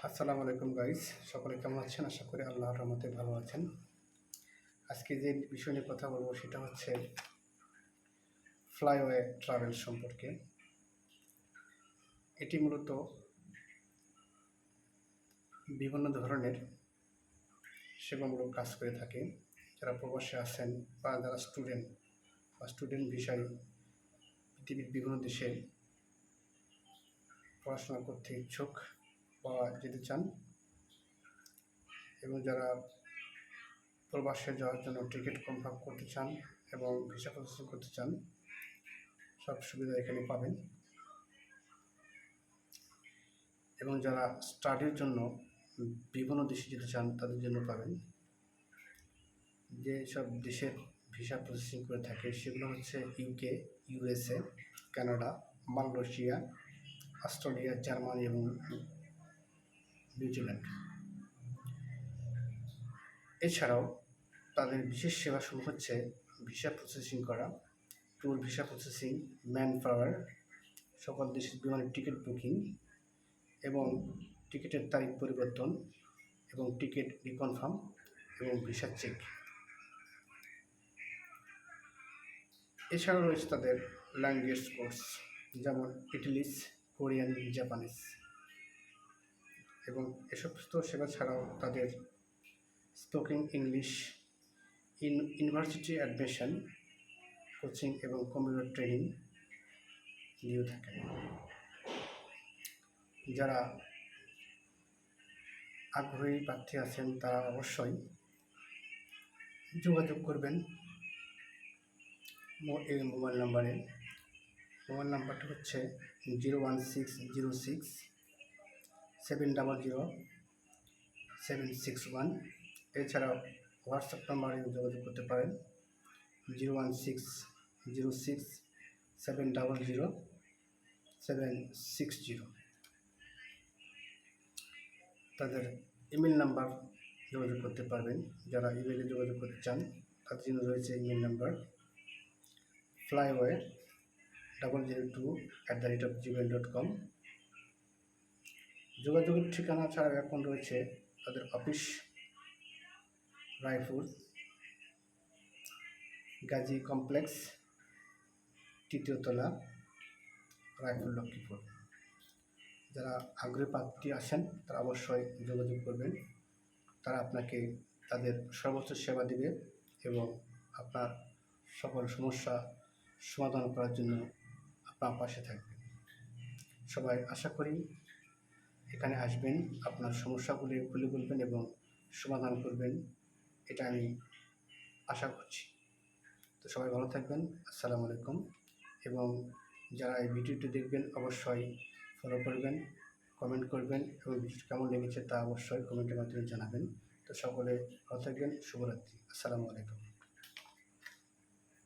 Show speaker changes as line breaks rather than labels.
আসসালামু আলাইকুম গাইস, সকলে কেমন আছেন? আশা করি আল্লাহর রহমতে ভালো আছেন। আজকে যে বিষয় নিয়ে কথা বলবো সেটা হচ্ছে ফ্লাইওয়ে ট্রাভেল সম্পর্কে। এটি মূলত বিভিন্ন ধরনের সেবামূলক কাজ করে থাকে। যারা প্রবাসে আছেন বা যারা স্টুডেন্ট ভিসায় পৃথিবীর বিভিন্ন দেশে পড়াশোনা করতে ইচ্ছুক বা যেতে চান, এবং যারা প্রবাসে যাওয়ার জন্য টিকিট কনফার্ম করতে চান এবং ভিসা প্রসেসিং করতে চান, সব সুবিধা এখানে পাবেন। এবং যারা স্টাডির জন্য বিভিন্ন দেশে যেতে চান তাদের জন্য পাবেন। যে সব দেশের ভিসা প্রসেসিং করে থাকে সেগুলো হচ্ছে UK, USA, Canada, Malaysia, Australia, Germany এবং নিউজিল্যান্ড। এছাড়াও তাদের বিশেষ সেবাসমূহ হচ্ছে ভিসা প্রসেসিং করা, tour visa processing, man power, সকল দেশের বিমানের টিকিট বুকিং এবং টিকিটের তারিখ পরিবর্তন এবং টিকিট রিকনফার্ম এবং ভিসা চেক। এছাড়াও রয়েছে তাদের ল্যাঙ্গুয়েজ কোর্স, যেমন ইংলিশ, কোরিয়ান, জাপানিজ। এবং এসব সেবা ছাড়াও তাদের স্পোকিং ইংলিশ, ইউনিভার্সিটি অ্যাডমিশন কোচিং এবং কম্পিউটার ট্রেনিং দিয়ে থাকে। যারা আগ্রহী প্রার্থী আছেন তারা অবশ্যই যোগাযোগ করবেন এই মোবাইল নাম্বারে। মোবাইল নাম্বারটা হচ্ছে 01606-700-761। এছাড়াও হোয়াটসঅ্যাপ নাম্বারে যোগাযোগ করতে পারেন 01606-700-760। তাদের ইমেল নাম্বার যোগাযোগ করতে পারবেন। যারা ইমেলে যোগাযোগ করতে চান তাদের জন্য রয়েছে ইমেল নাম্বার flyway002@gmail.com। যোগাযোগের ঠিকানা ছাড়া এখন রয়েছে তাদের অফিস রায়পুর, গাজী কমপ্লেক্স, 3য় তলা, রায়পুর, লক্ষ্মীপুর। যারা আগ্রহী প্রার্থী আসেন তারা অবশ্যই যোগাযোগ করবেন। তারা আপনাকে তাদের সর্বোচ্চ সেবা দেবে এবং আপনার সকল সমস্যা সমাধান করার জন্য আপনার পাশে থাকবে। সবাই আশা করি এখানে আসবেন, আপনার সমস্যাগুলি খুলে বলবেন এবং সমাধান করবেন, এটা আমি আশা করছি। তো সবাই ভালো থাকবেন। আসসালামু আলাইকুম। এবং যারা এই ভিডিওটি দেখবেন অবশ্যই ফলো করবেন, কমেন্ট করবেন এবং ভিডিওটি কেমন লেগেছে তা অবশ্যই কমেন্টের মাধ্যমে জানাবেন। তো সকলে ভালো থাকবেন। শুভরাত্রি। আসসালামু আলাইকুম।